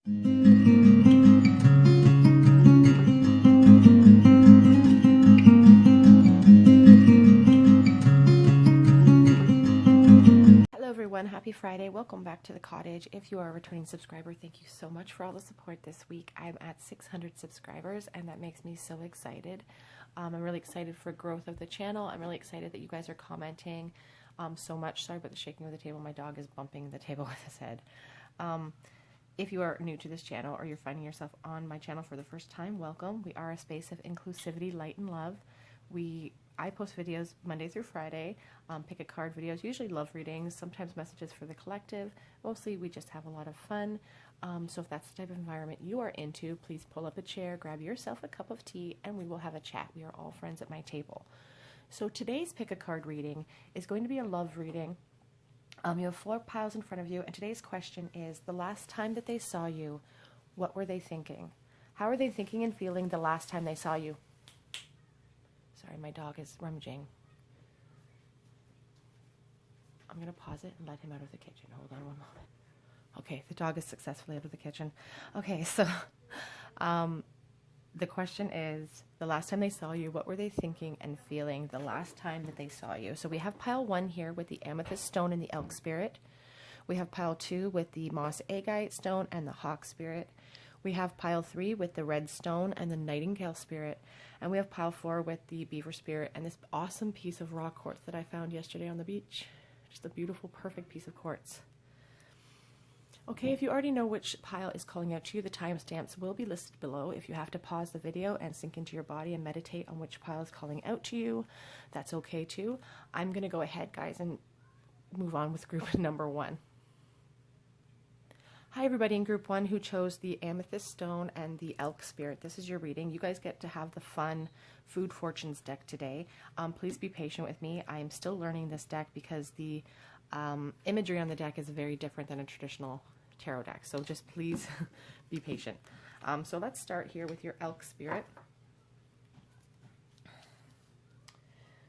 Hello everyone, happy Friday. Welcome back to the cottage. If you are a returning subscriber, thank you so much for all the support this week. I'm at 600 subscribers and that makes me so excited. I'm really excited for growth of the channel. I'm really excited that you guys are commenting so much. Sorry about the shaking of the table. My dog is bumping the table with his head. If you are new to this channel or you're finding yourself on my channel for the first time, welcome. We are a space of inclusivity, light, and love. I post videos Monday through Friday, pick a card videos, usually love readings, sometimes messages for the collective. Mostly we just have a lot of fun. So if that's the type of environment you are into, please pull up a chair, grab yourself a cup of tea, and we will have a chat. We are all friends at my table. So today's pick a card reading is going to be a love reading. You have 4 piles in front of you, and today's question is, the last time that they saw you, what were they thinking? How are they thinking and feeling the last time they saw you? Sorry, my dog is rummaging. I'm going to pause it and let him out of the kitchen. Hold on one moment. Okay, the dog is successfully out of the kitchen. Okay, so the question is, the last time they saw you, what were they thinking and feeling the last time that they saw you? So we have pile 1 here with the amethyst stone and the elk spirit. We have pile 2 with the moss agate stone and the hawk spirit. We have pile 3 with the red stone and the nightingale spirit. And we have pile 4 with the beaver spirit and this awesome piece of raw quartz that I found yesterday on the beach. Just a beautiful, perfect piece of quartz. Okay, if you already know which pile is calling out to you, the timestamps will be listed below. If you have to pause the video and sink into your body and meditate on which pile is calling out to you, that's okay too. I'm going to go ahead, guys, and move on with group number 1. Hi everybody in group 1 who chose the amethyst stone and the elk spirit. This is your reading. You guys get to have the fun food fortunes deck today. Please be patient with me. I am still learning this deck because the imagery on the deck is very different than a traditional tarot deck. So just please be patient. So let's start here with your elk spirit.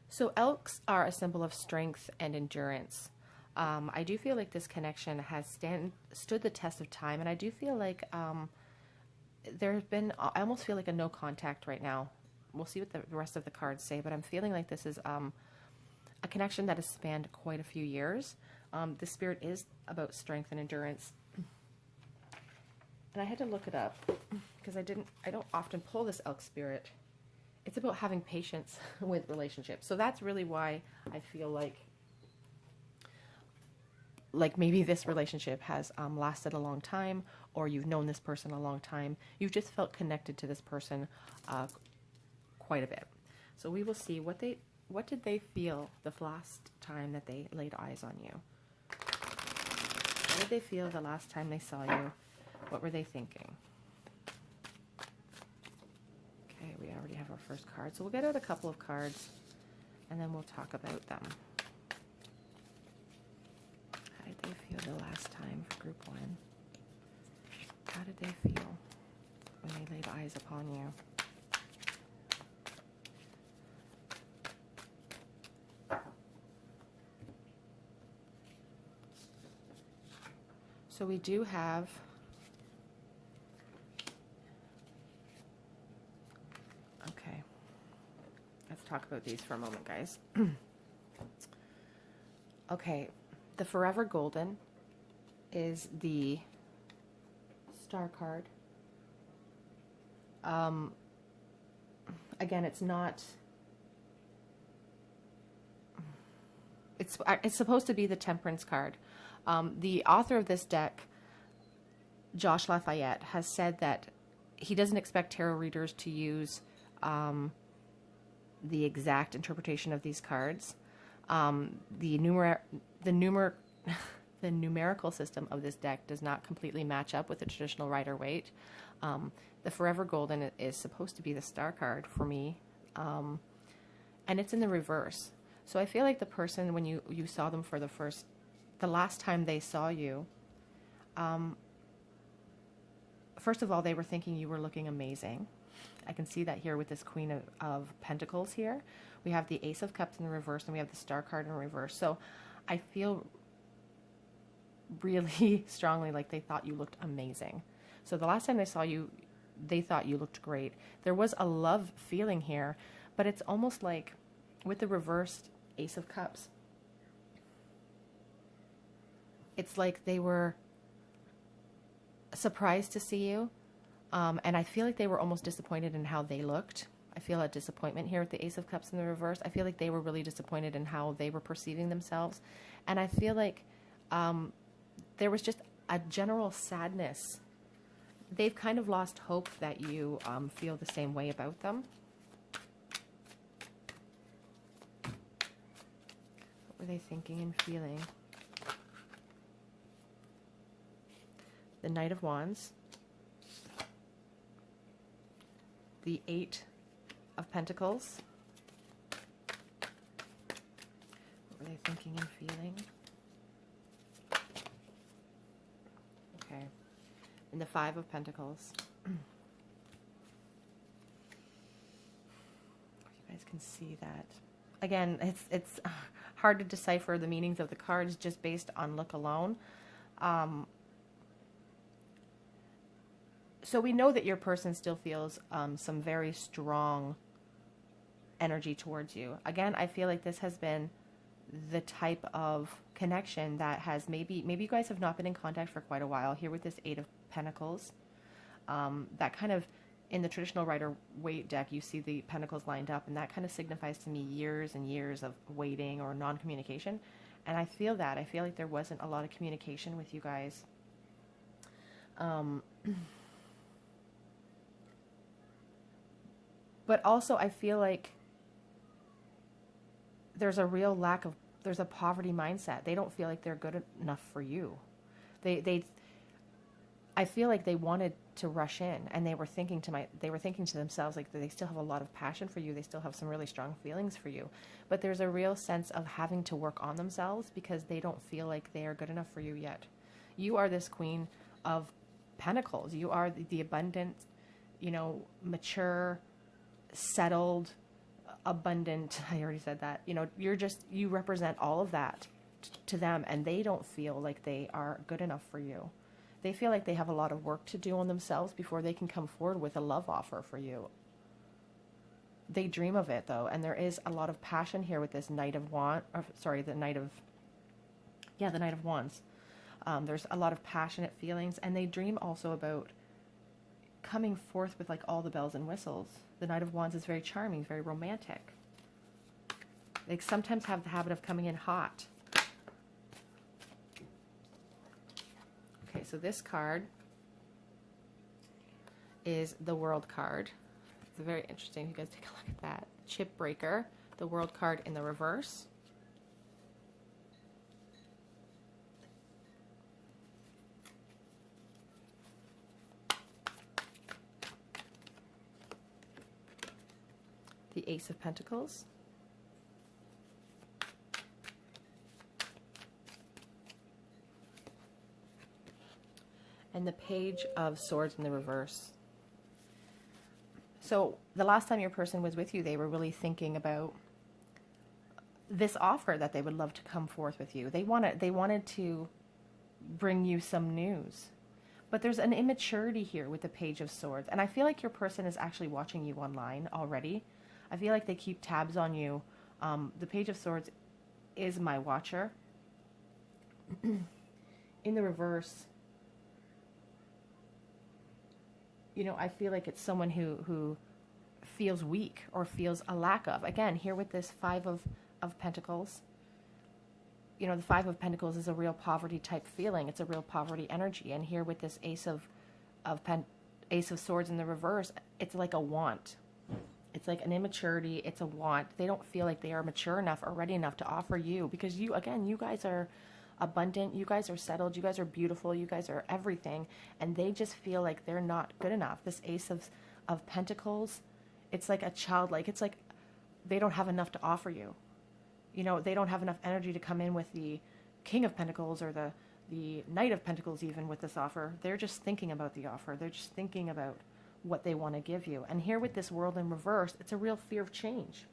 So elks are a symbol of strength and endurance. I do feel like this connection has stood the test of time, and I do feel like there's been, I almost feel like a no contact right now. We'll see what the rest of the cards say, but I'm feeling like this is a connection that has spanned quite a few years. The spirit is about strength and endurance. And I had to look it up because I don't often pull this elk spirit. It's about having patience with relationships. So that's really why I feel like maybe this relationship has lasted a long time, or you've known this person a long time. You've just felt connected to this person quite a bit. So we will see what did they feel the last time that they laid eyes on you. What did they feel the last time they saw you? What were they thinking? Okay, we already have our first card. So we'll get out a couple of cards and then we'll talk about them. How did they feel the last time for group 1? How did they feel when they laid eyes upon you? So we do have okay. Let's talk about these for a moment, guys. Okay. The Forever Golden is the star card. Again, it's not. It's supposed to be the Temperance card. The author of this deck, Josh Lafayette, has said that he doesn't expect tarot readers to use the exact interpretation of these cards. The numerical system of this deck does not completely match up with the traditional Rider-Waite. The Forever Golden is supposed to be the star card for me, and it's in the reverse. So I feel like the person, when you saw them for the last time they saw you, first of all, they were thinking you were looking amazing. I can see that here with this Queen of Pentacles here. We have the Ace of Cups in the reverse, and we have the Star card in reverse. So I feel really strongly like they thought you looked amazing. So the last time they saw you, they thought you looked great. There was a love feeling here, but it's almost like with the reversed Ace of Cups, it's like they were surprised to see you. And I feel like they were almost disappointed in how they looked. I feel a disappointment here with the Ace of Cups in the reverse. I feel like they were really disappointed in how they were perceiving themselves. And I feel like there was just a general sadness. They've kind of lost hope that you feel the same way about them. What were they thinking and feeling? The Knight of Wands. The Eight of Pentacles. What were they thinking and feeling? Okay. And the Five of Pentacles. You guys can see that. Again, it's hard to decipher the meanings of the cards just based on look alone. So we know that your person still feels some very strong energy towards you. Again, I feel like this has been the type of connection that has maybe you guys have not been in contact for quite a while. Here with this Eight of Pentacles, that kind of, in the traditional Rider-Waite deck, you see the pentacles lined up, and that kind of signifies to me years and years of waiting or non-communication. And I feel that. I feel like there wasn't a lot of communication with you guys. But also I feel like there's a real lack of, there's a poverty mindset. They don't feel like they're good enough for you. I feel like they wanted to rush in, and they were thinking to themselves, like, they still have a lot of passion for you. They still have some really strong feelings for you. But there's a real sense of having to work on themselves because they don't feel like they are good enough for you yet. You are this Queen of Pentacles. You are the abundant, mature, settled, abundant. I already said that. You represent all of that to them, and they don't feel like they are good enough for you. They feel like they have a lot of work to do on themselves before they can come forward with a love offer for you. They dream of it, though, and there is a lot of passion here with this Knight of Wands. The Knight of Wands. There's a lot of passionate feelings, and they dream also about coming forth with like all the bells and whistles. The Knight of Wands is very charming, very romantic. They sometimes have the habit of coming in hot. Okay, so this card is the World card. It's very interesting. You guys take a look at that. Chip Breaker, the World card in the reverse. The Ace of Pentacles. And the Page of Swords in the reverse. So the last time your person was with you, they were really thinking about this offer that they would love to come forth with you. They wanted to bring you some news. But there's an immaturity here with the Page of Swords. And I feel like your person is actually watching you online already. I feel like they keep tabs on you. The Page of Swords is my watcher. In the reverse, I feel like it's someone who feels weak or feels a lack of. Again, here with this Five of Pentacles, the Five of Pentacles is a real poverty type feeling. It's a real poverty energy. And here with this Ace of Swords in the reverse, it's like a want. It's like an immaturity. It's a want. They don't feel like they are mature enough or ready enough to offer you, because you guys are abundant. You guys are settled. You guys are beautiful. You guys are everything. And they just feel like they're not good enough. This Ace of Pentacles, it's like a childlike. It's like they don't have enough to offer you. They don't have enough energy to come in with the King of Pentacles or the Knight of Pentacles even with this offer. They're just thinking about the offer. They're just thinking about what they want to give you. And here with this World in reverse, it's a real fear of change.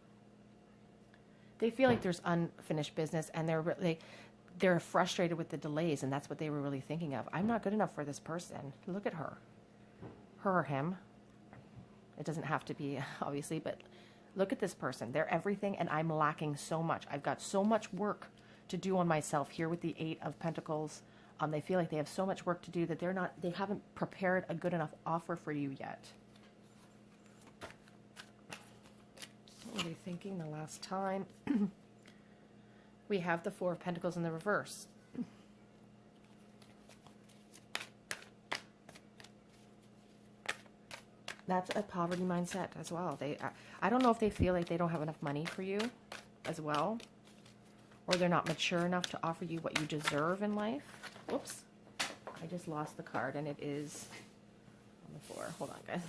They feel like there's unfinished business, and they're frustrated with the delays, and that's what they were really thinking of. I'm not good enough for this person. Look at her. her or him. It doesn't have to be, obviously, but look at this person. They're everything, and I'm lacking so much. I've got so much work to do on myself here with the Eight of Pentacles. They feel like they have so much work to do that they haven't prepared a good enough offer for you yet. What were they thinking the last time? We have the Four of Pentacles in the reverse. That's a poverty mindset as well. I don't know if they feel like they don't have enough money for you as well, or they're not mature enough to offer you what you deserve in life. Whoops. I just lost the card, and it is on the floor. Hold on, guys.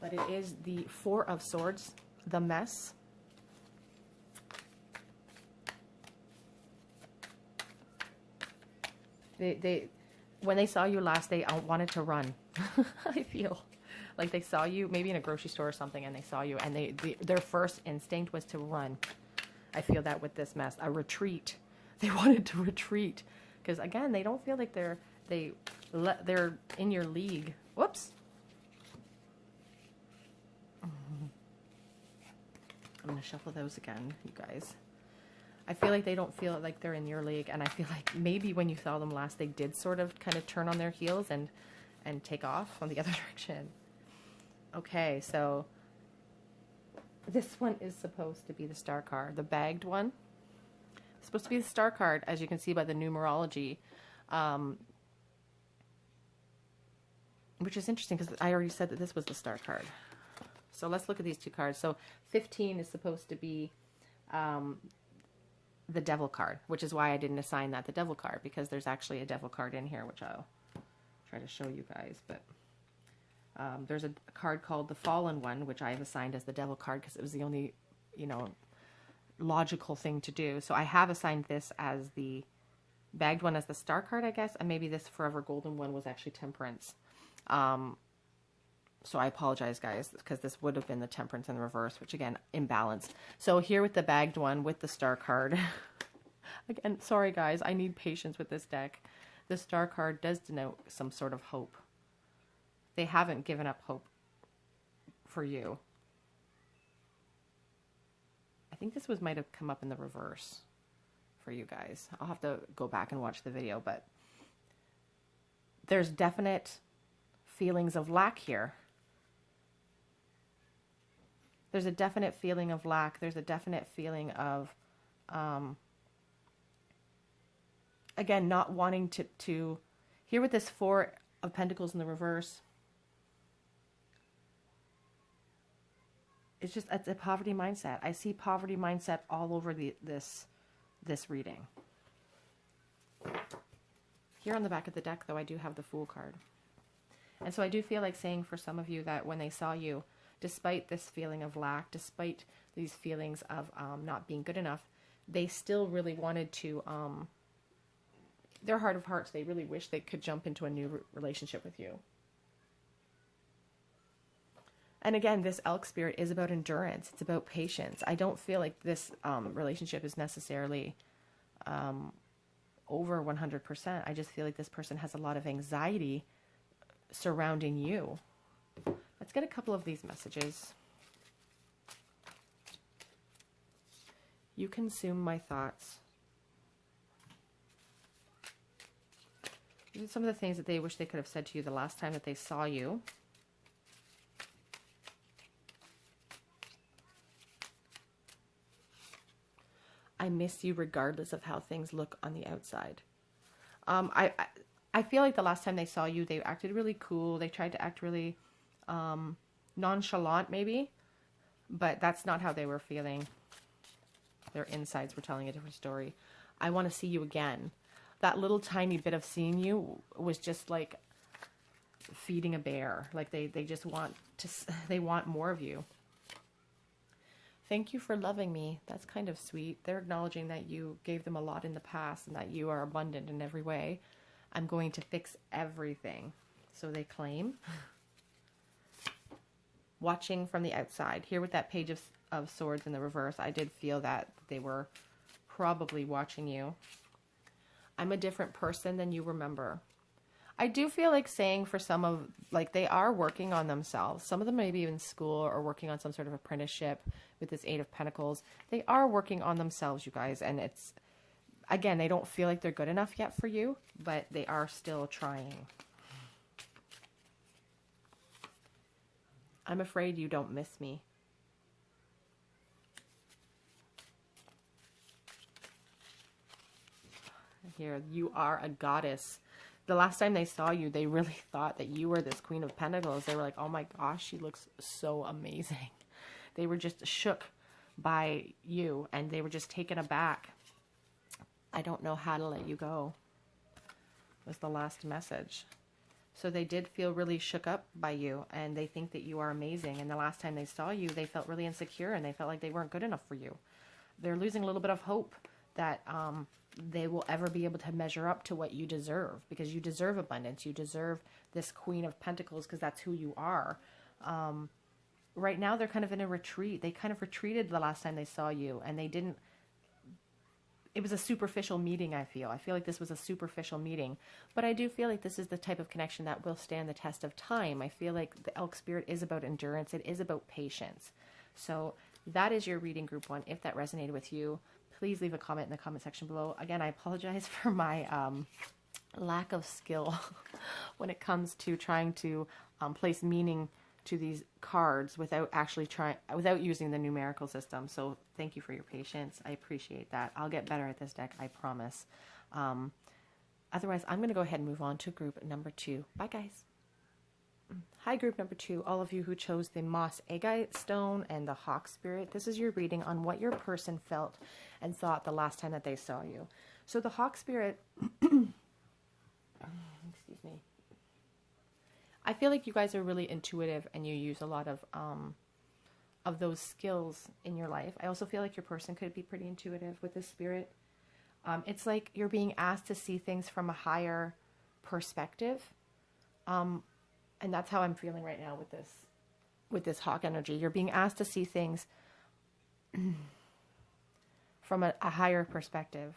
But it is the Four of Swords, the mess. When they saw you last, they wanted to run. I feel like they saw you maybe in a grocery store or something, and they saw you, and their first instinct was to run. I feel that with this mess, a retreat. They wanted to retreat because, again, they don't feel like they're in your league. Whoops. I'm going to shuffle those again, you guys. I feel like they don't feel like they're in your league, and I feel like maybe when you saw them last, they did sort of kind of turn on their heels and take off on the other direction. Okay, so this one is supposed to be the Star card, the bagged one. It's supposed to be the Star card, as you can see by the numerology, which is interesting because I already said that this was the Star card. So let's look at these two cards. So 15 is supposed to be the Devil card, which is why I didn't assign that the Devil card, because there's actually a Devil card in here, which I'll try to show you guys. But there's a card called the Fallen One, which I have assigned as the Devil card because it was the only, logical thing to do. So I have assigned this as the bagged one as the Star card, I guess, and maybe this Forever Golden one was actually Temperance. So I apologize, guys, because this would have been the Temperance in the reverse, which, again, imbalanced. So here with the bagged one, with the Star card, again, sorry, guys, I need patience with this deck. The Star card does denote some sort of hope. They haven't given up hope for you. I think this might have come up in the reverse for you guys. I'll have to go back and watch the video, but there's definite feelings of lack here. There's a definite feeling of lack. There's a definite feeling of, again, not wanting to here with this Four of Pentacles in the reverse. It's a poverty mindset. I see poverty mindset all over this reading. Here on the back of the deck, though, I do have the Fool card. And so I do feel like saying for some of you that when they saw you, despite this feeling of lack, despite these feelings of not being good enough, they still really wanted to, their heart of hearts, they really wish they could jump into a new relationship with you. And again, this elk spirit is about endurance. It's about patience. I don't feel like this relationship is necessarily over 100%. I just feel like this person has a lot of anxiety surrounding you. Let's get a couple of these messages. You consume my thoughts. These are some of the things that they wish they could have said to you the last time that they saw you. I miss you regardless of how things look on the outside. I feel like the last time they saw you, they acted really cool. They tried to act really nonchalant maybe, but that's not how they were feeling. Their insides were telling a different story. I want to see you again. That little tiny bit of seeing you was just like feeding a bear. Like they just want they want more of you. Thank you for loving me. That's kind of sweet. They're acknowledging that you gave them a lot in the past and that you are abundant in every way. I'm going to fix everything. So they claim. Watching from the outside. Here with that Page of Swords in the reverse, I did feel that they were probably watching you. I'm a different person than you remember. I do feel like saying for some of, like, they are working on themselves. Some of them may be in school or working on some sort of apprenticeship with this Eight of Pentacles. They are working on themselves, you guys. And it's, again, they don't feel like they're good enough yet for you, but they are still trying. I'm afraid you don't miss me. Here, you are a goddess. The last time they saw you, they really thought that you were this Queen of Pentacles. They were like, oh my gosh, she looks so amazing. They were just shook by you, and they were just taken aback. I don't know how to let you go, was the last message. So they did feel really shook up by you, and they think that you are amazing. And the last time they saw you, they felt really insecure, and they felt like they weren't good enough for you. They're losing a little bit of hope that they will ever be able to measure up to what you deserve, because you deserve abundance. You deserve this Queen of Pentacles, because that's who you are. Right now, they're kind of in a retreat. They kind of retreated the last time they saw you, and they didn't. It was a superficial meeting, I feel. I feel like this was a superficial meeting. But I do feel like this is the type of connection that will stand the test of time. I feel like the Elk Spirit is about endurance. It is about patience. So that is your reading, group 1. If that resonated with you, please leave a comment in the comment section below. Again, I apologize for my lack of skill when it comes to trying to place meaning to these cards without using the numerical system. So thank you for your patience. I appreciate that. I'll get better at this deck, I promise. Otherwise, I'm going to go ahead and move on to group number 2. Bye, guys. Hi, group number 2. All of you who chose the Moss Agate Stone and the Hawk Spirit, this is your reading on what your person felt and thought the last time that they saw you. So the Hawk Spirit, excuse me, I feel like you guys are really intuitive, and you use a lot of those skills in your life. I also feel like your person could be pretty intuitive with this spirit. It's like you're being asked to see things from a higher perspective. And that's how I'm feeling right now with this hawk energy. You're being asked to see things from a higher perspective.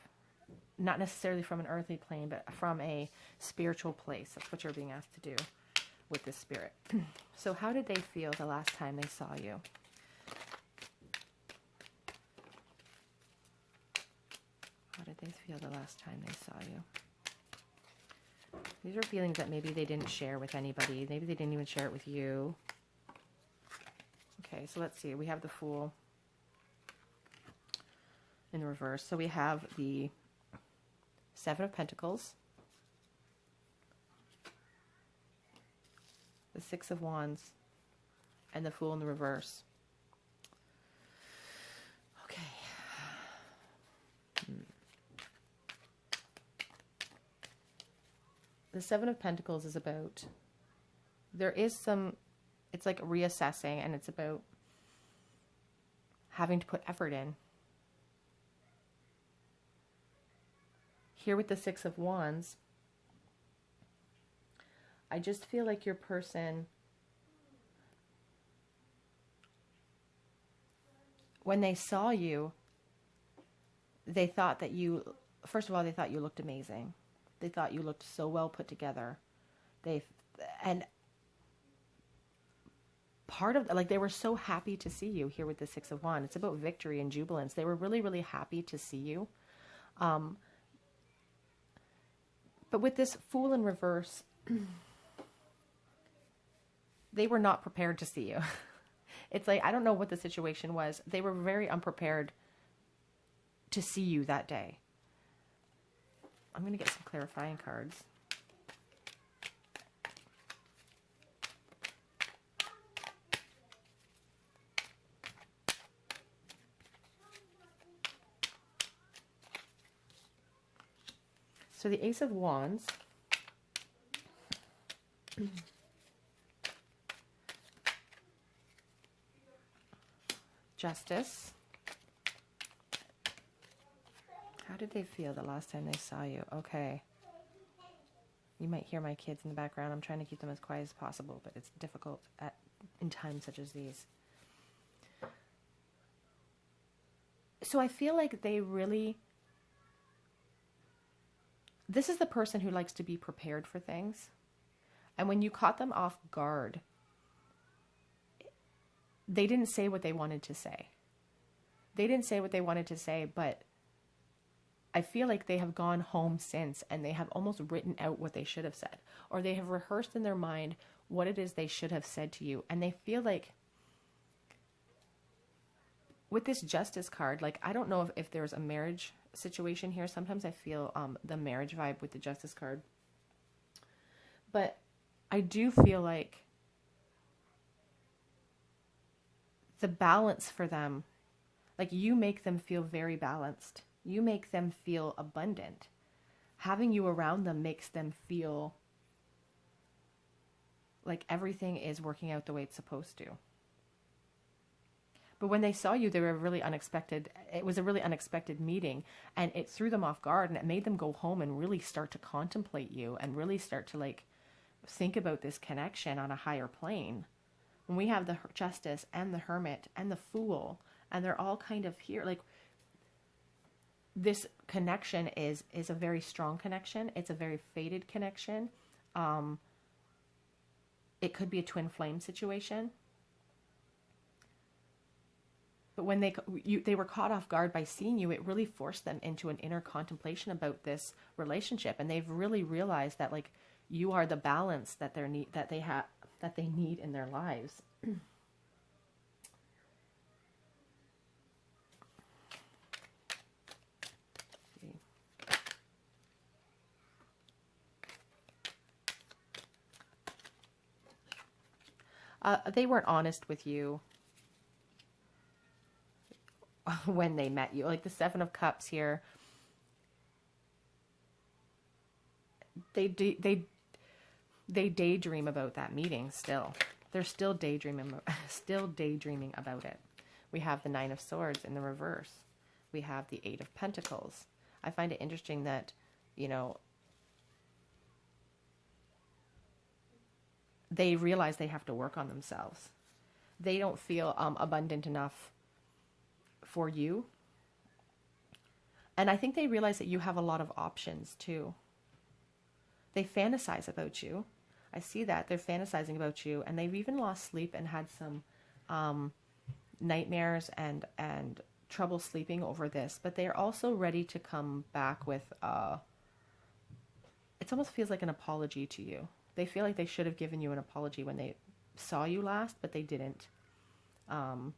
Not necessarily from an earthly plane, but from a spiritual place. That's what you're being asked to do with this spirit. So how did they feel the last time they saw you? How did they feel the last time they saw you? These are feelings that maybe they didn't share with anybody. Maybe they didn't even share it with you. Okay, so let's see. We have the Fool in the reverse. So we have the Seven of Pentacles, the Six of Wands, and the Fool in the reverse. Okay. The Seven of Pentacles is about, there is some, it's like reassessing, and it's about having to put effort in. Here with the Six of Wands, I just feel like your person, when they saw you, they thought that you, first of all, they thought you looked amazing. They thought you looked so well put together. And part of, like, they were so happy to see you here with the Six of Wands. It's about victory and jubilance. They were really, really happy to see you. But with this Fool in reverse, they were not prepared to see you. It's like, I don't know what the situation was. They were very unprepared to see you that day. I'm going to get some clarifying cards. So the Ace of Wands, Justice. How did they feel the last time they saw you? Okay. You might hear my kids in the background. I'm trying to keep them as quiet as possible, but it's difficult in times such as these. So I feel like they really, this is the person who likes to be prepared for things. And when you caught them off guard, they didn't say what they wanted to say. They didn't say what they wanted to say, but I feel like they have gone home since and they have almost written out what they should have said, or they have rehearsed in their mind what it is they should have said to you. And they feel like with this Justice card, like, I don't know if there's a marriage situation here. Sometimes I feel the marriage vibe with the Justice card. But I do feel like the balance for them, like, you make them feel very balanced. You make them feel abundant. Having you around them makes them feel like everything is working out the way it's supposed to. But when they saw you, they were really unexpected. It was a really unexpected meeting, and it threw them off guard, and it made them go home and really start to contemplate you and really start to, like, think about this connection on a higher plane. When we have the Justice and the Hermit and the Fool, and they're all kind of here, like, this connection is a very strong connection. It's a very fated connection. It could be a twin flame situation. But when they were caught off guard by seeing you, it really forced them into an inner contemplation about this relationship, and they've really realized that, like, you are the balance that they need in their lives. They weren't honest with you when they met you. Like the Seven of Cups here, they daydream about that meeting still. They're still daydreaming about it. We have the Nine of Swords in the reverse. We have the Eight of Pentacles. I find it interesting that, you know, they realize they have to work on themselves. They don't feel abundant enough for you. And I think they realize that you have a lot of options too. They fantasize about you. I see that. They're fantasizing about you, and they've even lost sleep and had some nightmares and trouble sleeping over this. But they're also ready to come back with, it almost feels like an apology to you. They feel like they should have given you an apology when they saw you last, but they didn't. And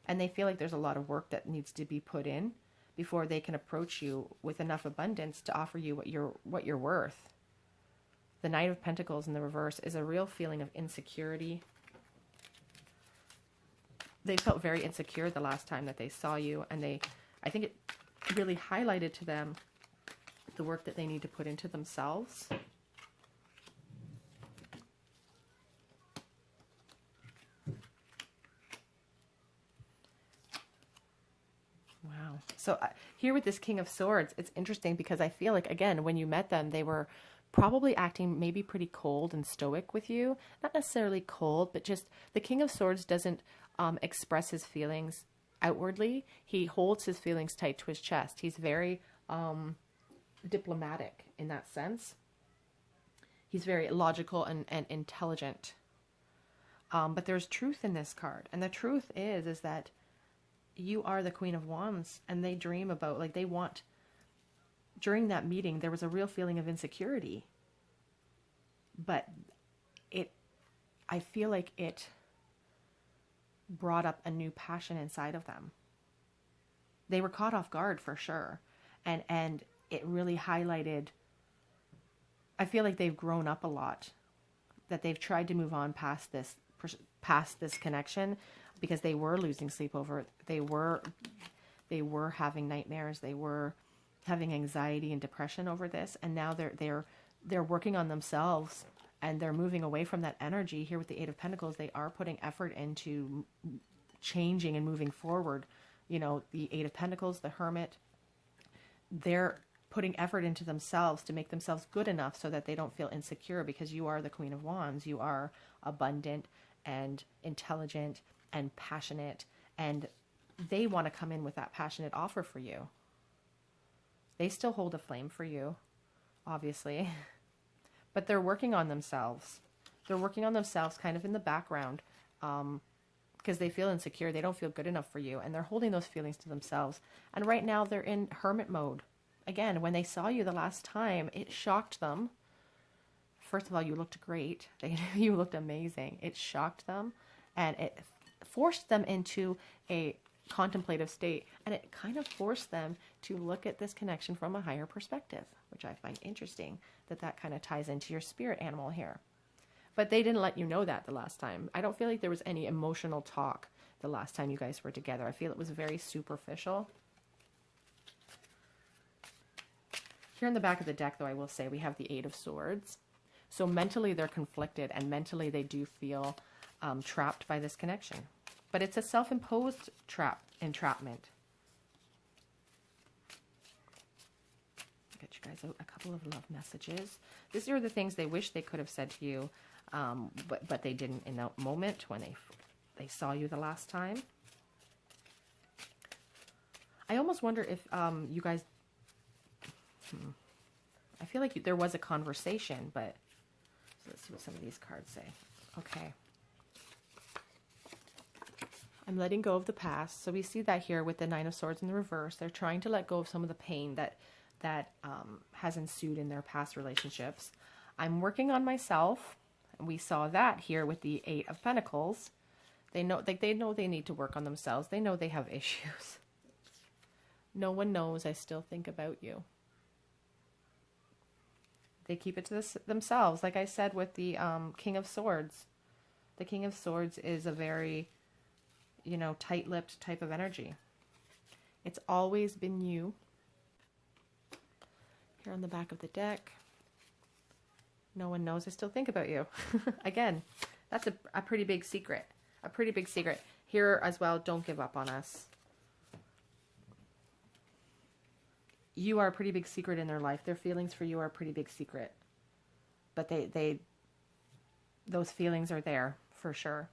they feel like there's a lot of work that needs to be put in before they can approach you with enough abundance to offer you what you're worth. The Knight of Pentacles in the reverse is a real feeling of insecurity. They felt very insecure the last time that they saw you, and I think it really highlighted to them the work that they need to put into themselves. Wow. So here with this King of Swords, it's interesting because I feel like, again, when you met them, they were probably acting maybe pretty cold and stoic with you. Not necessarily cold, but just the King of Swords doesn't express his feelings outwardly. He holds his feelings tight to his chest. He's very diplomatic in that sense. He's very logical and intelligent. But there's truth in this card. And the truth is that you are the Queen of Wands, and they dream about, like, they want, during that meeting, there was a real feeling of insecurity. But I feel like it brought up a new passion inside of them. They were caught off guard for sure. And it really highlighted, I feel like they've grown up a lot, that they've tried to move on past this connection, because they were losing sleep over it. They were having nightmares. They were having anxiety and depression over this, and now they're working on themselves, and they're moving away from that energy. Here with the Eight of Pentacles, they are putting effort into changing and moving forward. You know, the Eight of Pentacles, the Hermit, they're putting effort into themselves to make themselves good enough so that they don't feel insecure, because you are the Queen of Wands. You are abundant and intelligent and passionate, and they want to come in with that passionate offer for you. They still hold a flame for you. obviously. But they're working on themselves. They're working on themselves kind of in the background because they feel insecure. They don't feel good enough for you. And they're holding those feelings to themselves. And right now they're in hermit mode. Again, when they saw you the last time, it shocked them. First of all, you looked great. You looked amazing. It shocked them. And it forced them into a contemplative state. And it kind of forced them to look at this connection from a higher perspective, which I find interesting that kind of ties into your spirit animal here. But they didn't let you know that the last time. I don't feel like there was any emotional talk the last time you guys were together. I feel it was very superficial. Here in the back of the deck, though, I will say we have the Eight of Swords. So mentally they're conflicted, and mentally they do feel trapped by this connection. But it's a self-imposed entrapment. Get you guys out a couple of love messages. These are the things they wish they could have said to you, but they didn't in that moment when they saw you the last time. I almost wonder if you guys... I feel like there was a conversation, but... So let's see what some of these cards say. Okay. I'm letting go of the past. So we see that here with the Nine of Swords in the reverse. They're trying to let go of some of the pain that has ensued in their past relationships. I'm working on myself. We saw that here with the Eight of Pentacles. They know they need to work on themselves. They know they have issues. No one knows I still think about you. They keep it to themselves. Like I said with the King of Swords. The King of Swords is a very, tight-lipped type of energy. It's always been you. Here on the back of the deck. No one knows I still think about you. Again, that's a pretty big secret. A pretty big secret. Here as well, don't give up on us. You are a pretty big secret in their life. Their feelings for you are a pretty big secret. But those feelings are there for sure.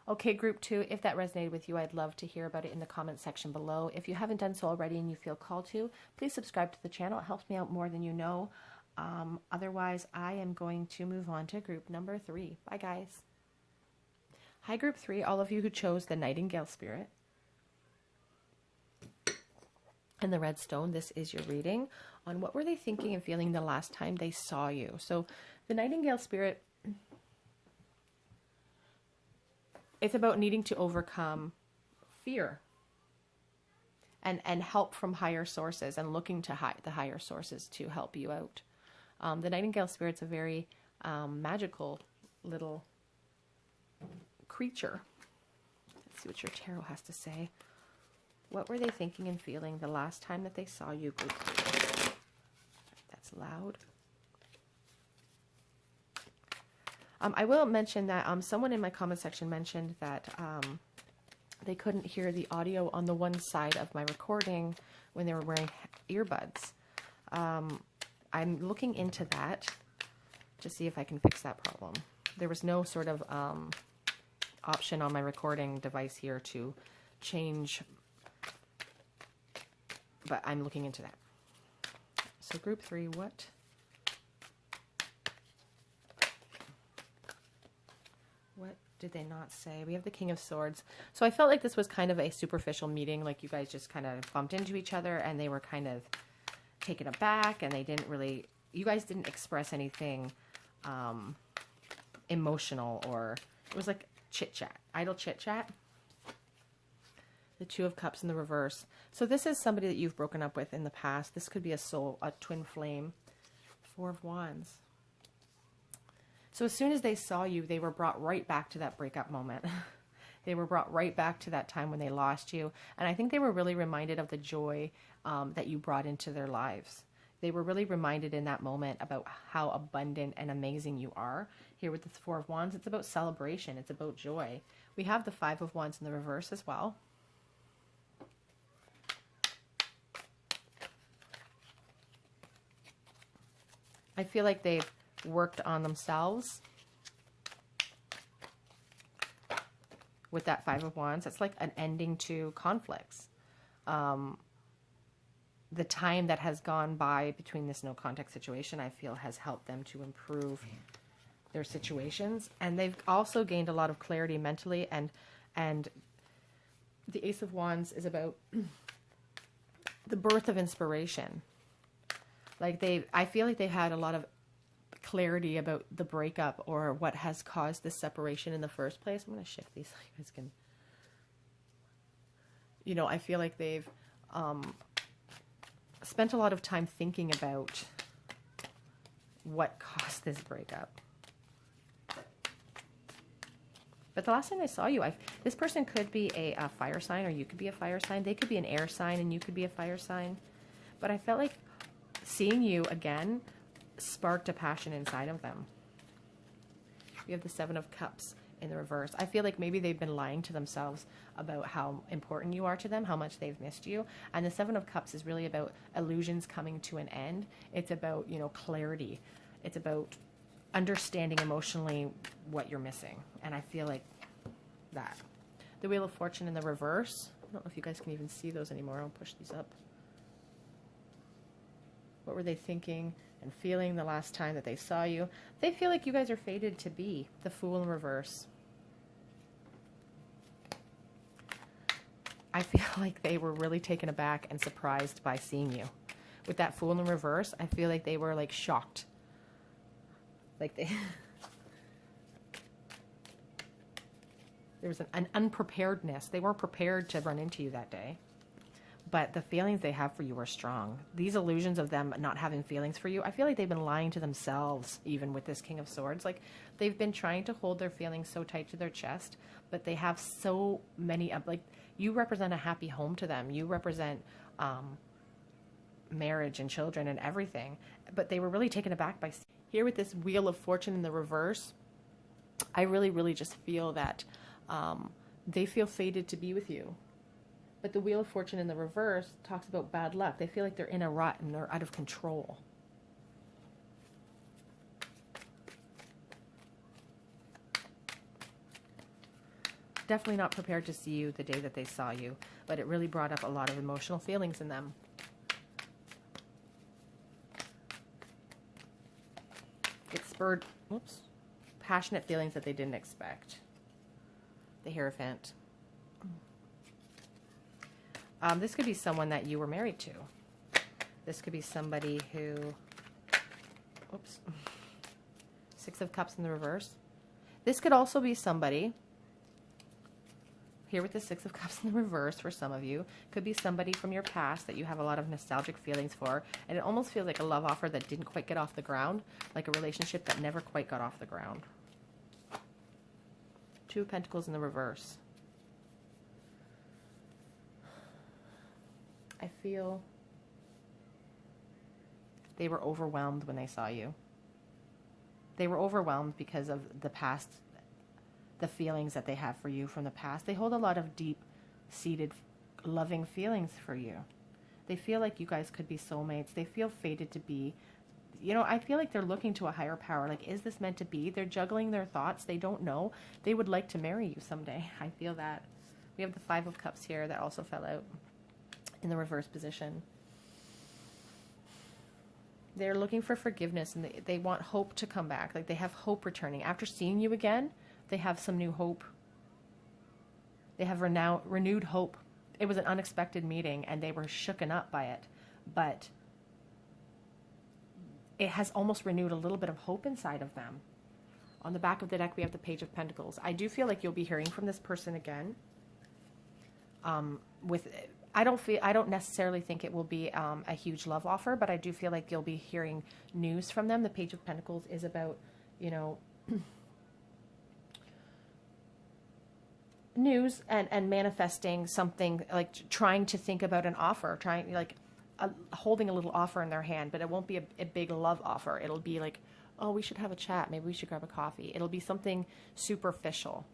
Okay, group 2, if that resonated with you, I'd love to hear about it in the comment section below. If you haven't done so already and you feel called to, please subscribe to the channel. It helps me out more than you know. Otherwise, I am going to move on to group number 3. Bye, guys. Hi, group 3, all of you who chose the Nightingale Spirit and the Red Stone. This is your reading on what were they thinking and feeling the last time they saw you. So the Nightingale Spirit, it's about needing to overcome fear and help from higher sources and looking to the higher sources to help you out. The Nightingale Spirit's a very magical little creature. Let's see what your tarot has to say. What were they thinking and feeling the last time that they saw you, group 3? That's loud. I will mention that someone in my comment section mentioned that they couldn't hear the audio on the one side of my recording when they were wearing earbuds. I'm looking into that to see if I can fix that problem. There was no sort of option on my recording device here to change, but I'm looking into that. So group 3, what did they not say? We have the King of Swords. So I felt like this was kind of a superficial meeting, like you guys just kind of bumped into each other and they were kind of taken aback and they didn't really, you guys didn't express anything emotional, or it was like chit-chat, idle chit-chat. The Two of Cups in the reverse. So this is somebody that you've broken up with in the past. This could be a soul, a twin flame. Four of Wands. So as soon as they saw you, they were brought right back to that breakup moment. They were brought right back to that time when they lost you. And I think they were really reminded of the joy that you brought into their lives. They were really reminded in that moment about how abundant and amazing you are. Here with the Four of Wands, it's about celebration. It's about joy. We have the Five of Wands in the reverse as well. I feel like they've worked on themselves with that Five of Wands. It's like an ending to conflicts. the time that has gone by between this no contact situation, I feel, has helped them to improve their situations. And they've also gained a lot of clarity mentally, and the Ace of Wands is about the birth of inspiration. Like I feel like they've had a lot of clarity about the breakup or what has caused this separation in the first place. I'm going to shift these so you guys can, you know, I feel like they've spent a lot of time thinking about what caused this breakup. But the last time I saw you, this person could be a fire sign, or you could be a fire sign. They could be an air sign and you could be a fire sign. But I felt like seeing you again sparked a passion inside of them. We have the Seven of Cups in the reverse. I feel like maybe they've been lying to themselves about how important you are to them, how much they've missed you. And the Seven of Cups is really about illusions coming to an end. It's about, you know, clarity. It's about understanding emotionally what you're missing. And I feel like that. The Wheel of Fortune in the reverse. I don't know if you guys can even see those anymore. I'll push these up. What were they thinking and feeling the last time that they saw you? They feel like you guys are fated to be. The Fool in reverse. I feel like they were really taken aback and surprised by seeing you. With that Fool in reverse, I feel like they were like shocked. Like there was an unpreparedness. They weren't prepared to run into you that day. But the feelings they have for you are strong. These illusions of them not having feelings for you, I feel like they've been lying to themselves, even with this King of Swords. Like, they've been trying to hold their feelings so tight to their chest, but they have so many, like, you represent a happy home to them. You represent marriage and children and everything. But they were really taken aback by here with this Wheel of Fortune in the reverse. I really, really just feel that they feel fated to be with you. But the Wheel of Fortune in the reverse talks about bad luck. They feel like they're in a rut and they're out of control. Definitely not prepared to see you the day that they saw you, but it really brought up a lot of emotional feelings in them. It spurred, passionate feelings that they didn't expect. The Hierophant. This could be someone that you were married to. This could be somebody who, Six of Cups in the reverse. This could also be somebody, here with the Six of Cups in the reverse for some of you, could be somebody from your past that you have a lot of nostalgic feelings for, and it almost feels like a love offer that didn't quite get off the ground, like a relationship that never quite got off the ground. Two of Pentacles in the reverse. I feel they were overwhelmed when they saw you. They were overwhelmed because of the past, the feelings that they have for you from the past. They hold a lot of deep-seated, loving feelings for you. They feel like you guys could be soulmates. They feel fated to be. You know, I feel like they're looking to a higher power. Like, is this meant to be? They're juggling their thoughts. They don't know. They would like to marry you someday. I feel that. We have the Five of Cups here that also fell out in the reverse position. They're looking for forgiveness, and they want hope to come back. Like, they have hope returning. After seeing you again, they have some new hope. They have renewed hope. It was an unexpected meeting, and they were shooken up by it. But it has almost renewed a little bit of hope inside of them. On the back of the deck, we have the Page of Pentacles. I do feel like you'll be hearing from this person again. I don't necessarily think it will be a huge love offer, but I do feel like you'll be hearing news from them. The Page of Pentacles is about, you know, news and manifesting something, like trying to think about an offer, holding a little offer in their hand, but it won't be a big love offer. It'll be like, oh, we should have a chat. Maybe we should grab a coffee. It'll be something superficial.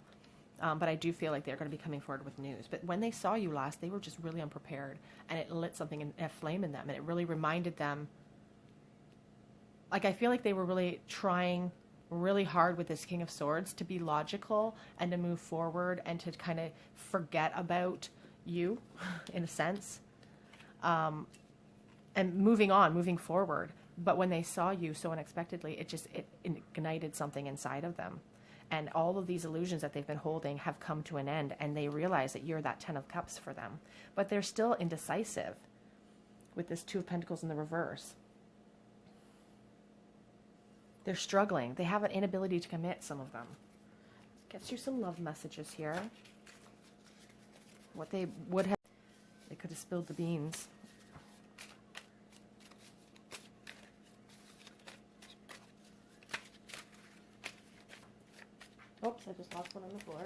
But I do feel like they're going to be coming forward with news. But when they saw you last, they were just really unprepared, and it lit something, a flame in them, and it really reminded them. Like, I feel like they were really trying really hard with this King of Swords to be logical and to move forward and to kind of forget about you, in a sense. and moving on, moving forward. But when they saw you so unexpectedly, it ignited something inside of them. And all of these illusions that they've been holding have come to an end, and they realize that you're that 10 of Cups for them. But they're still indecisive with this 2 of Pentacles in the reverse. They're struggling. They have an inability to commit, some of them. Gets you some love messages here. What they would have... They could have spilled the beans. Oops, I just lost one on the floor.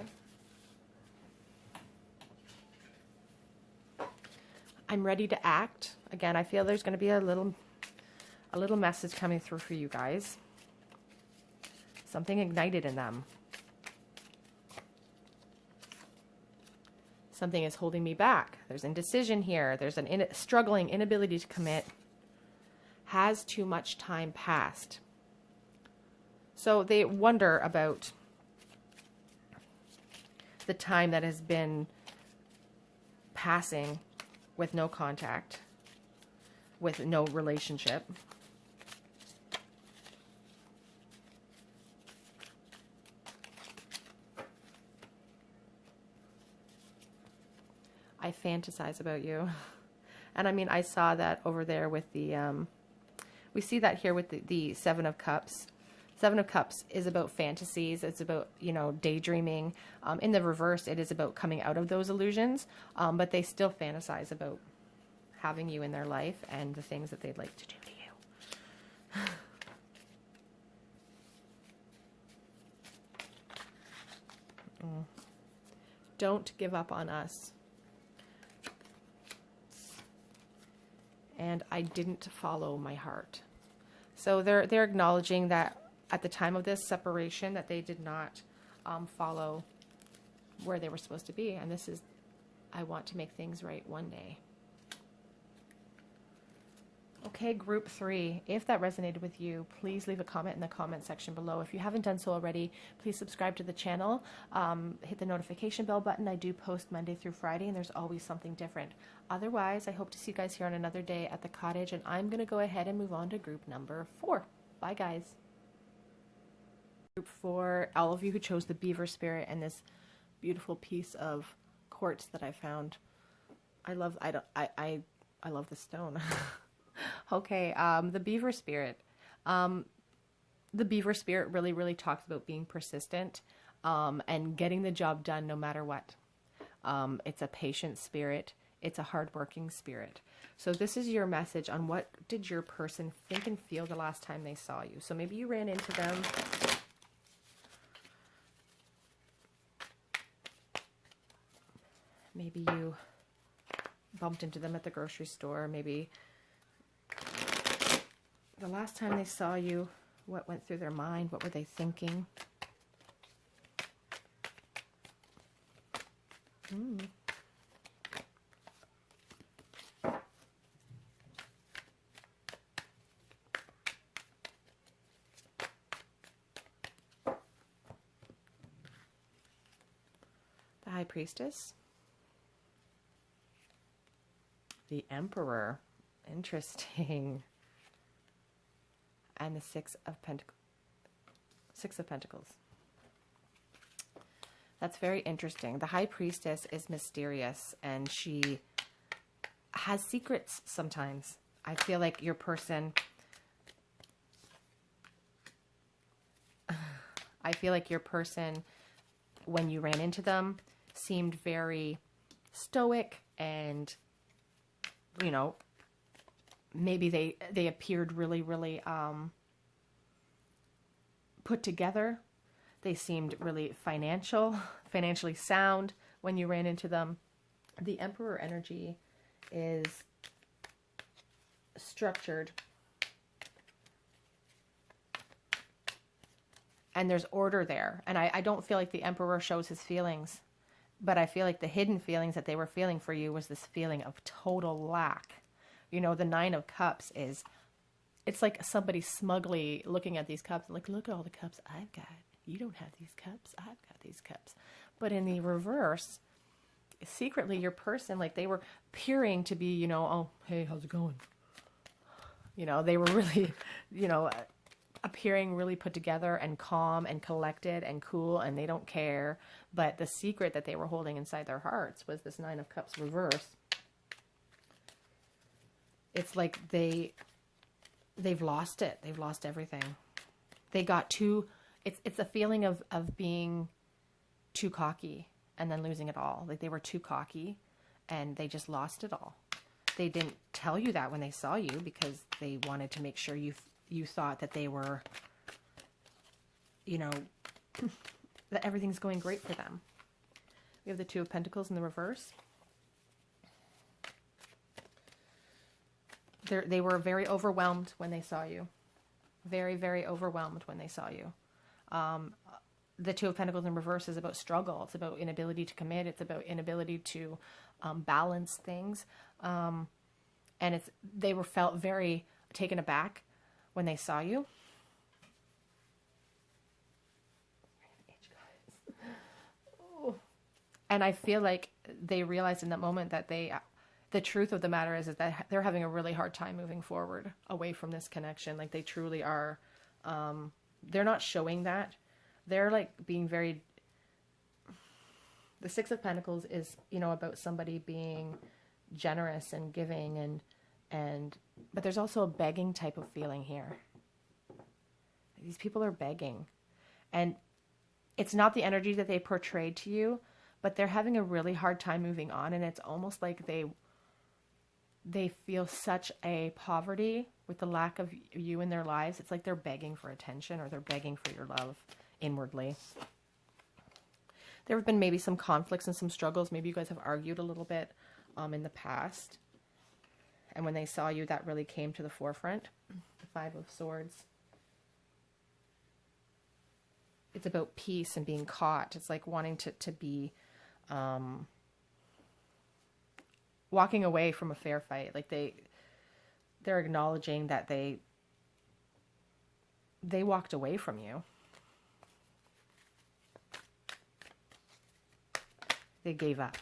I'm ready to act. Again, I feel there's going to be a little message coming through for you guys. Something ignited in them. Something is holding me back. There's indecision here. There's an struggling inability to commit. Has too much time passed. So they wonder about the time that has been passing with no contact, with no relationship. I fantasize about you. And I mean, I saw that over there with the, we see that here with the 7 of Cups. 7 of Cups is about fantasies. It's about, you know, daydreaming. In the reverse, it is about coming out of those illusions. But they still fantasize about having you in their life and the things that they'd like to do to you. Don't give up on us. And I didn't follow my heart. So they're acknowledging that at the time of this separation that they did not follow where they were supposed to be. And this is, I want to make things right one day. Okay, group 3, if that resonated with you, please leave a comment in the comment section below. If you haven't done so already, please subscribe to the channel. Hit the notification bell button. I do post Monday through Friday, and there's always something different. Otherwise, I hope to see you guys here on another day at the cottage, and I'm going to go ahead and move on to group number 4. Bye, guys. Group 4, all of you who chose the beaver spirit and this beautiful piece of quartz that I found. I love the stone. Okay, the beaver spirit. The beaver spirit really talks about being persistent and getting the job done no matter what. It's a patient spirit. It's a hardworking spirit. So this is your message on what did your person think and feel the last time they saw you. So maybe you ran into them. Maybe you bumped into them at the grocery store. Maybe the last time they saw you, what went through their mind? What were they thinking? The High Priestess. The Emperor. Interesting. And the 6 of Pentacles. 6 of Pentacles. That's very interesting. The High Priestess is mysterious, and she has secrets sometimes. I feel like your person... when you ran into them, seemed very stoic and, you know, maybe they appeared really put together. They seemed really financially sound when you ran into them. The Emperor energy is structured. And there's order there. And I don't feel like the Emperor shows his feelings, but I feel like the hidden feelings that they were feeling for you was this feeling of total lack. You know, the 9 of Cups is, it's like somebody smugly looking at these cups, like, look at all the cups I've got. You don't have these cups. I've got these cups. But in the reverse, secretly your person, like they were peering to be, you know, oh, hey, how's it going? You know, they were really, you know, appearing really put together and calm and collected and cool, and they don't care. But the secret that they were holding inside their hearts was this Nine of Cups reverse. It's like they've lost it. They've lost everything. They got too, it's a feeling of being too cocky and then losing it all. Like they were too cocky and they just lost it all. They didn't tell you that when they saw you because they wanted to make sure you thought that they were, you know, that everything's going great for them. We have the Two of Pentacles in the reverse. They were very overwhelmed when they saw you. Very, very overwhelmed when they saw you. The Two of Pentacles in reverse is about struggle. It's about inability to commit. It's about inability to balance things. And they felt very taken aback when they saw you. And I feel like they realized in that moment that the truth of the matter is that they're having a really hard time moving forward away from this connection. Like they truly are. They're not showing that. They're like being very, the Six of Pentacles is, you know, about somebody being generous and giving but there's also a begging type of feeling here. These people are begging, and it's not the energy that they portrayed to you, but they're having a really hard time moving on. And it's almost like they feel such a poverty with the lack of you in their lives. It's like they're begging for attention, or they're begging for your love inwardly. There have been maybe some conflicts and some struggles. Maybe you guys have argued a little bit in the past. And when they saw you, that really came to the forefront. The Five of Swords. It's about peace and being caught. It's like wanting to be walking away from a fair fight. Like they're acknowledging that they walked away from you. They gave up.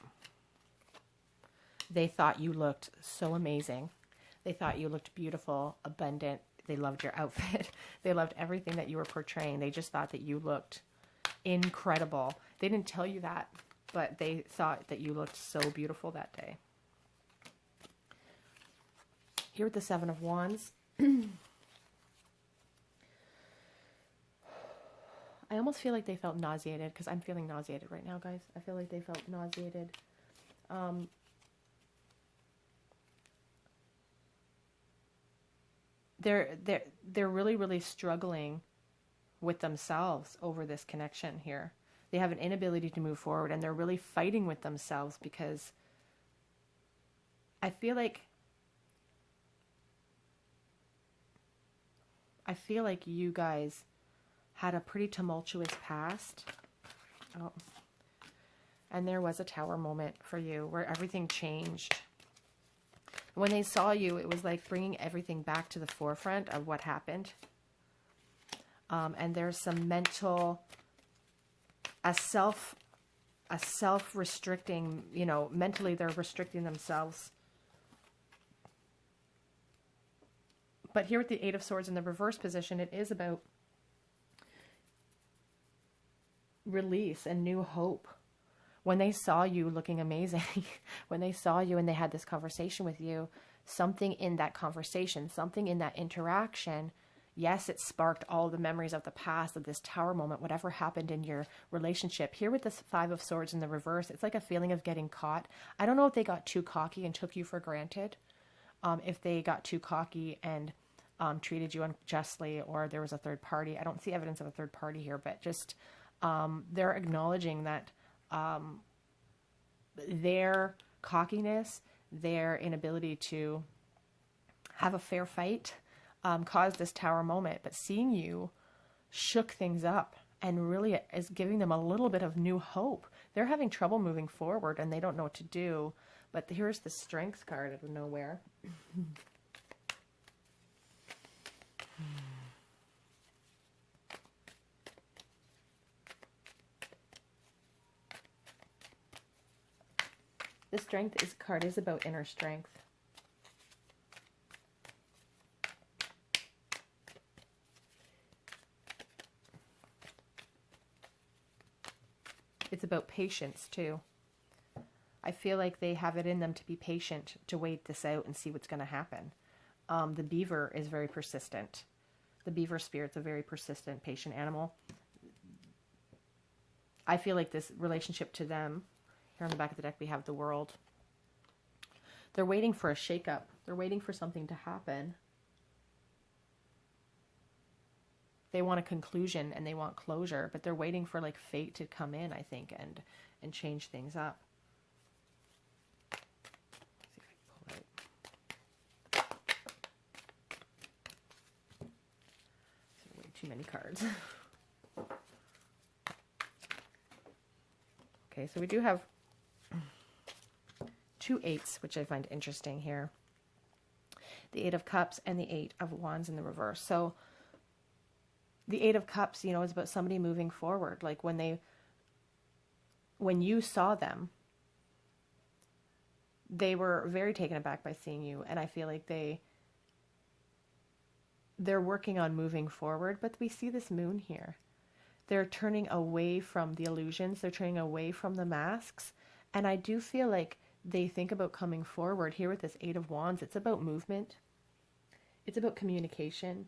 They thought you looked so amazing. They thought you looked beautiful, abundant. They loved your outfit. They loved everything that you were portraying. They just thought that you looked incredible. They didn't tell you that, but they thought that you looked so beautiful that day. Here with the Seven of Wands. I almost feel like they felt nauseated, because I'm feeling nauseated right now, guys. I feel like they felt nauseated. They're really, really struggling with themselves over this connection here. They have an inability to move forward, and they're really fighting with themselves, because I feel like you guys had a pretty tumultuous past. Oh. And there was a Tower moment for you where everything changed. When they saw you, it was like bringing everything back to the forefront of what happened. And there's some mental, a self-restricting, you know, mentally they're restricting themselves. But here with the Eight of Swords in the reverse position, it is about release and new hope. When they saw you looking amazing, when they saw you and they had this conversation with you, something in that conversation, something in that interaction, yes, it sparked all the memories of the past, of this Tower moment, whatever happened in your relationship. Here with this Five of Swords in the reverse, it's like a feeling of getting caught. I don't know if they got too cocky and took you for granted. If they got too cocky and treated you unjustly, or there was a third party. I don't see evidence of a third party here, but just they're acknowledging that their cockiness, their inability to have a fair fight caused this Tower moment. But seeing you shook things up and really is giving them a little bit of new hope. They're having trouble moving forward and they don't know what to do. But here's the Strength card out of nowhere. The Strength card is about inner strength. It's about patience too. I feel like they have it in them to be patient, to wait this out and see what's going to happen. The beaver is very persistent. The beaver spirit's a very persistent, patient animal. I feel like this relationship to them, here on the back of the deck we have the World. They're waiting for a shakeup. They're waiting for something to happen. They want a conclusion and they want closure, but they're waiting for like fate to come in, I think, and change things up. Let's see if I can pull out. These are way too many cards. Okay, so we do have 2 8s, which I find interesting here. The 8 of Cups and the 8 of Wands in the reverse. So the 8 of Cups, you know, is about somebody moving forward. Like when you saw them, they were very taken aback by seeing you. And I feel like they're working on moving forward, but we see this moon here. They're turning away from the illusions. They're turning away from the masks. And I do feel like they think about coming forward. Here with this 8 of Wands, it's about movement. It's about communication.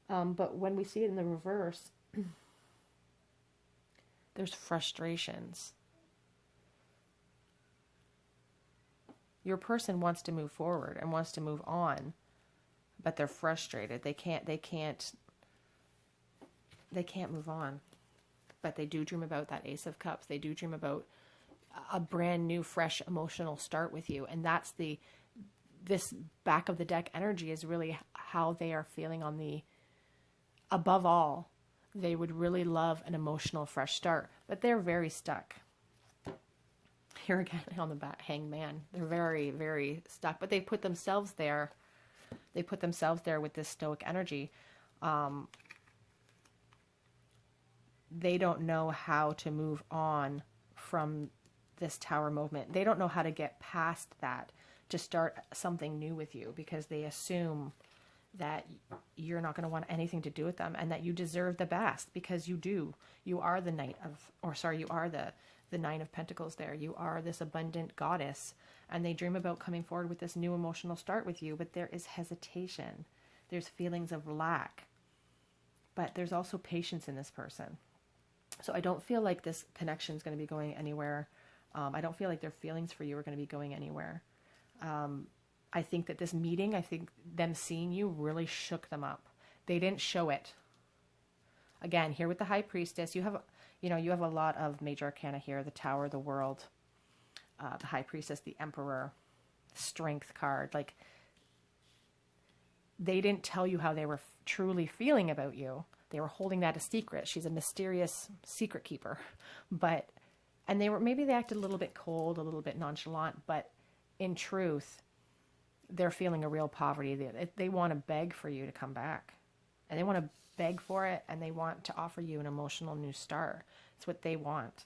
But when we see it in the reverse, there's frustrations. Your person wants to move forward and wants to move on, but they're frustrated. They can't move on. But they do dream about that Ace of Cups. They do dream about a brand new, fresh, emotional start with you. And that's this back of the deck energy is really how they are feeling on the, above all, they would really love an emotional fresh start, but they're very stuck. Here again on the back, Hangman. They're very, very stuck, but they put themselves there. They put themselves there with this stoic energy. They don't know how to move on from this Tower movement. They don't know how to get past that to start something new with you, because they assume that you're not going to want anything to do with them and that you deserve the best, because you do. You are the you are the 9 of Pentacles there. You are this abundant goddess, and they dream about coming forward with this new emotional start with you, but there is hesitation. There's feelings of lack, but there's also patience in this person. So I don't feel like this connection is going to be going anywhere. I don't feel like their feelings for you are going to be going anywhere. I think that this meeting, I think them seeing you really shook them up. They didn't show it. Again, here with the High Priestess, you have a lot of major arcana here: the Tower, the World, the High Priestess, the Emperor, Strength card. Like, they didn't tell you how they were truly feeling about you. They were holding that a secret. She's a mysterious secret keeper. And maybe they acted a little bit cold, a little bit nonchalant, but in truth, they're feeling a real poverty. They want to beg for you to come back, and they want to beg for it, and they want to offer you an emotional new start. It's what they want.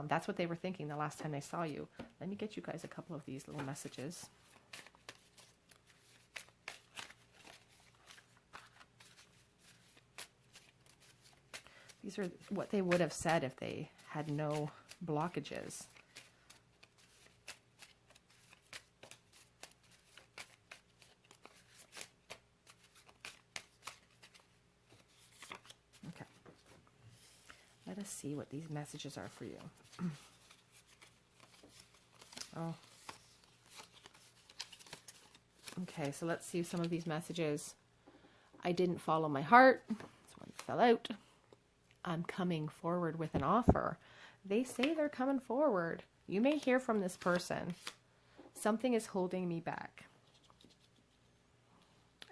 That's what they were thinking the last time they saw you. Let me get you guys a couple of these little messages. These are what they would have said if they had no blockages. Okay. Let us see what these messages are for you. Oh. Okay, so let's see some of these messages. I didn't follow my heart. This one fell out. I'm coming forward with an offer. They say they're coming forward. You may hear from this person. Something is holding me back.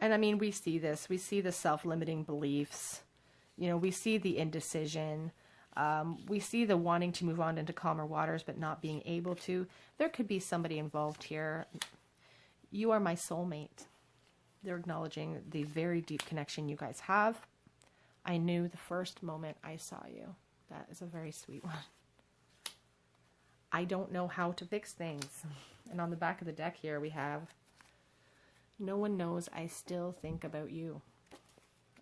And I mean, we see this. We see the self-limiting beliefs. You know, we see the indecision. We see the wanting to move on into calmer waters, but not being able to. There could be somebody involved here. You are my soulmate. They're acknowledging the very deep connection you guys have. I knew the first moment I saw you. That is a very sweet one. I don't know how to fix things. And on the back of the deck here we have, no one knows I still think about you.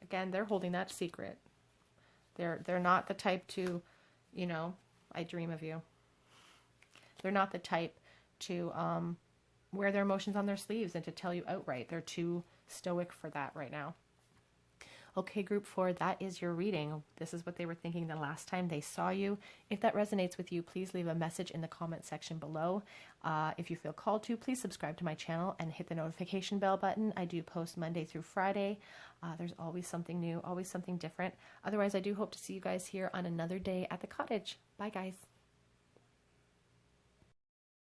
Again, they're holding that secret. They're not the type to, you know, I dream of you. They're not the type to wear their emotions on their sleeves and to tell you outright. They're too stoic for that right now. Okay, group 4, that is your reading. This is what they were thinking the last time they saw you. If that resonates with you, please leave a message in the comment section below. If you feel called to, please subscribe to my channel and hit the notification bell button. I do post Monday through Friday. There's always something new, always something different. Otherwise, I do hope to see you guys here on another day at the cottage. Bye, guys.